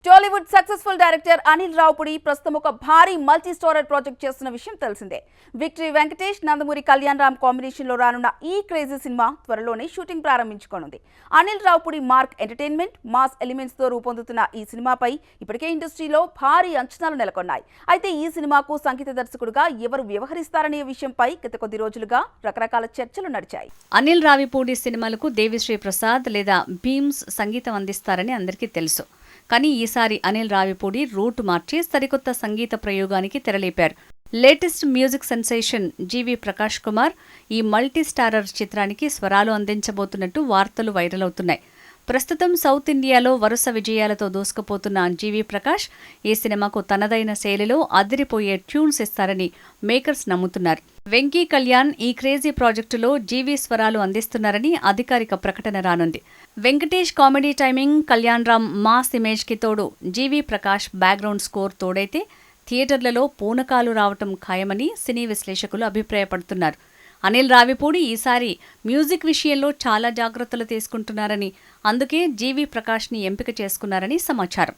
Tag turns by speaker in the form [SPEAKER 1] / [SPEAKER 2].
[SPEAKER 1] Tollywood successful director Anil Ravipudi ప్రస్తుతం ఒక భారీ మల్టీ స్టోరర్ ప్రాజెక్ట్ చేస్తున్న విషయం తెలిసిందే. విక్టరీ వెంకటేష్, నందమూరి కళ్యాణ్ రామ్ కాంబినేషన్ లో రానున్న ఈ క్రేజీ సినిమా త్వరలోనే షూటింగ్ ప్రారంభించుకోనుంది. Anil Ravipudi mark entertainment, mass elements తో రూపొందుతున్న ఈ సినిమాపై ఇప్పటికే ఇండస్ట్రీలో భారీ అంచనాలు నెలకొన్నాయి. అయితే ఈ సినిమాకు సంగీత దర్శకుడుగా ఎవరు వ్యవహరిస్తారనే విషయంపై గత కొద్ది రోజులుగా రకరకాల చర్చలు నడిచాయి.
[SPEAKER 2] అనిల్ రావిపూడి సినిమాలకు దేవిశ్రీ ప్రసాద్ లేదా భీమ్స్ సంగీతం అందిస్తారని అందరికీ తెలుసు. కానీ ఈసారి అనిల్ రావిపూడి రూట్ మార్చి సరికొత్త సంగీత ప్రయోగానికి తెరలేపారు. లేటెస్ట్ మ్యూజిక్ సెన్సేషన్ జీవి ప్రకాష్ కుమార్ ఈ మల్టీ స్టారర్ చిత్రానికి స్వరాలు అందించబోతున్నట్టు వార్తలు వైరల్ అవుతున్నాయి. ప్రస్తుతం సౌత్ ఇండియాలో వరుస విజయాలతో దూసుకుపోతున్న జీవి ప్రకాష్ ఈ సినిమాకు తనదైన శైలిలో అదిరిపోయే ట్యూన్స్ ఇస్తారని మేకర్స్ నమ్ముతున్నారు. వెంకీ కళ్యాణ్ ఈ క్రేజీ ప్రాజెక్టులో జీవి స్వరాలు అందిస్తున్నారని అధికారిక ప్రకటన రానుంది. Venkatesh comedy timing, Kalyan Ram mass image కి తోడు జీవి ప్రకాష్ బ్యాక్గ్రౌండ్ స్కోర్ తోడైతే థియేటర్లలో పూనకాలు రావటం ఖాయమని సినీ విశ్లేషకులు అభిప్రాయపడుతున్నారు. అనిల్ రావిపూడి ఈసారి మ్యూజిక్ విషయంలో చాలా జాగ్రత్తలు తీసుకుంటున్నారని, అందుకే జీవి ప్రకాష్ని ఎంపిక చేసుకున్నారని సమాచారం.